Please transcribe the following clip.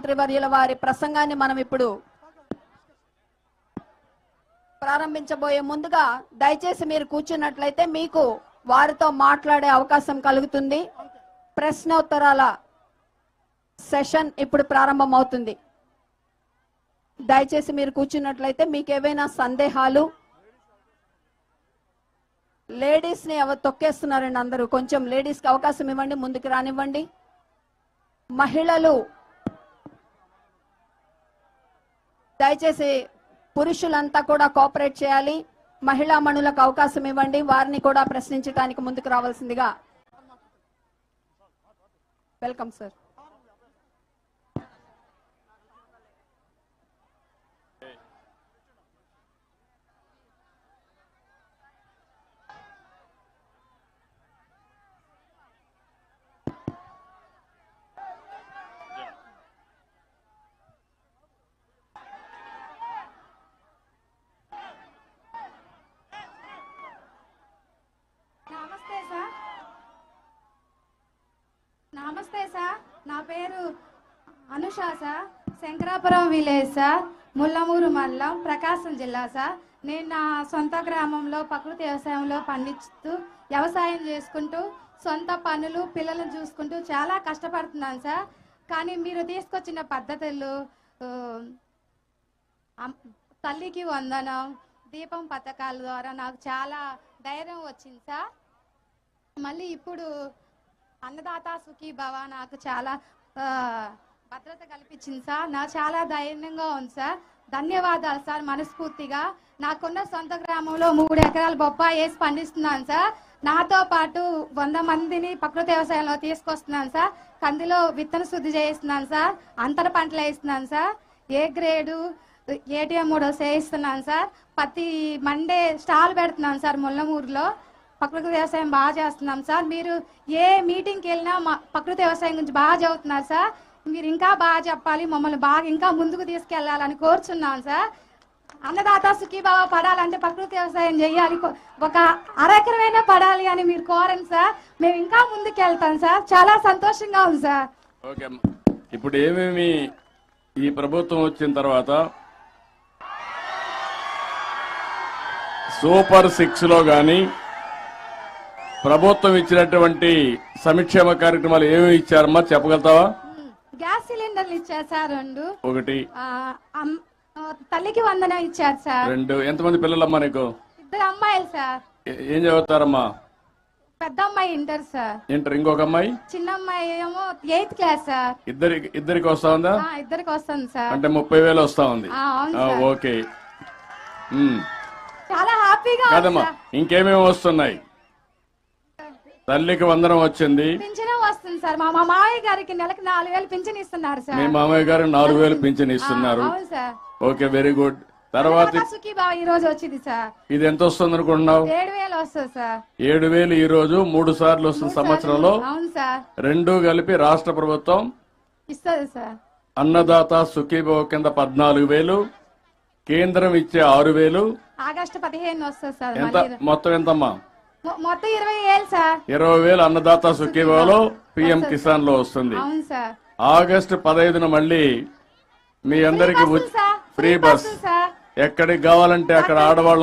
ముఖ్యమంత్రి వర్యుల వారి ప్రసంగాన్ని మనం ఇప్పుడు ప్రారంభించబోయే ముందుగా దయచేసి మీరు కూర్చున్నట్లయితే మీకు వారితో మాట్లాడే అవకాశం కలుగుతుంది. ప్రశ్నోత్తరాల సెషన్ ఇప్పుడు ప్రారంభమవుతుంది. దయచేసి మీరు కూర్చున్నట్లయితే మీకు ఏవైనా సందేహాలు, లేడీస్ ని తొక్కేస్తున్నారండి అందరూ, కొంచెం లేడీస్ కి అవకాశం ఇవ్వండి, ముందుకు రానివ్వండి. మహిళలు దయచేసి పురుషులంతా కూడా కోఆపరేట్ చేయాలి. మహిళా మణులకు అవకాశం ఇవ్వండి, వారిని కూడా ప్రశ్నించడానికి ముందుకు రావాల్సిందిగా. Welcome sir. నమస్తే సార్, నా పేరు Anusha sir, Shankarapuram village sir, Mullamuru మండలం, ప్రకాశం జిల్లా సార్. నేను నా సొంత గ్రామంలో ప్రకృతి వ్యవసాయంలో పండిస్తూ వ్యవసాయం చేసుకుంటూ సొంత పనులు పిల్లలను చూసుకుంటూ చాలా కష్టపడుతున్నాను సార్. కానీ మీరు తీసుకొచ్చిన పద్ధతులు, తల్లికి వందనం, దీపం పథకాల ద్వారా నాకు చాలా ధైర్యం వచ్చింది సార్. మళ్ళీ ఇప్పుడు అన్నదాత సుఖీ భవ నాకు చాలా భద్రత కల్పించింది సార్. నాకు చాలా ధైర్యంగా ఉంది సార్. ధన్యవాదాలు సార్ మనస్ఫూర్తిగా. నాకున్న సొంత గ్రామంలో 3 ఎకరాల బొప్పాయి వేసి పండిస్తున్నాను సార్. నాతో పాటు 100 మందిని ప్రకృతి వ్యవసాయంలో తీసుకొస్తున్నాను సార్. కందిలో విత్తన శుద్ధి చేయిస్తున్నాను సార్, అంతర పంటలు వేస్తున్నాను సార్, ఏ గ్రేడు ఏటీఎం 3 చేయిస్తున్నాను సార్. ప్రతి మండే స్టాల్ పెడుతున్నాను సార్. ముల్లమూరులో ప్రకృతి వ్యవసాయం బాగా చేస్తున్నాం సార్. మీరు ఏ మీటింగ్కి వెళ్ళినా మా ప్రకృతి వ్యవసాయం గురించి బాగా చదువుతున్నారు సార్. మీరు ఇంకా బాగా చెప్పాలి, మమ్మల్ని బాగా ఇంకా ముందుకు తీసుకెళ్లాలని కోరుచున్నాం సార్. అన్నదాత సుఖీభావ పడాలంటే ప్రకృతి వ్యవసాయం చేయాలి, ఒక అరెకరమైనా పడాలి అని మీరు కోరండి సార్. మేము ఇంకా ముందుకు వెళ్తాం సార్. చాలా సంతోషంగా ఉంది సార్. ఓకే, ఇప్పుడు ఏమేమి ఈ ప్రభుత్వం వచ్చిన తర్వాత సూపర్ 6 లో గాని ప్రభుత్వం ఇచ్చినటువంటి సంక్షేమ కార్యక్రమాలు ఏమేమి ఇచ్చారమ్మా చెప్పగలుగుతావా? గ్యాస్ సిలిండర్లు ఇచ్చారు సార్ 2. 1 తల్లికి వందనం ఇచ్చారు సార్. 2 ఎంతమంది పిల్లలమ్మా నీకు? 2 అమ్మాయిలు సార్. ఏం చదువుతారమ్మా? పెద్ద అమ్మాయి ఇంటర్ సార్. ఇంటర్. ఇంకొక అమ్మాయి? చిన్న అమ్మాయి ఏమో 8th క్లాస్ సార్. ఇద్దరికి వస్తా ఉందా? ఇద్దరికి వస్తుంది సార్. అంటే 30,000 వస్తా ఉంది. ఓకే, చాలా హ్యాపీగా కాదమ్మా. ఇంకేమేమి వస్తున్నాయి? తల్లికి వందనం వచ్చింది, పింఛన్ వస్తుంది సార్. మా మామయ్య గారికి నెలకు 4,000 పింఛన్ ఇస్తున్నారు సార్. మీ మామయ్య గారు 4,000 పింఛన్ ఇస్తున్నారు. అవును సార్. Okay, very good. తర్వాత సుఖీభావ ఈ రోజు వచ్చింది సార్. ఇది ఎంత వస్తుంది అనుకుంటున్నావు? 7,000 వస్తుంది సార్. 7,000 ఈ రోజు 3 సార్లు వస్తుంది సంవత్సరంలో. అవును సార్. 2 కలిపి రాష్ట్ర ప్రభుత్వం ఇస్తుంది సార్. అన్నదాత సుఖీభావ కింద 14,000, కేంద్రం ఇచ్చే 6,000. ఆగస్టు 15 వస్తుంది సార్. ఎంత మొత్తం ఎంతమ్మా? మొత్తం 20,000 సార్. 20,000 అన్నదాత సుఖీభావలో పిఎం కిసాన్ లో వస్తుంది. అవును సార్. ఆగస్టు 15న మళ్ళీ మీ అందరికి ఫ్రీ బస్. ఎక్కడికి కావాలంటే అక్కడ ఆడవాళ్ళ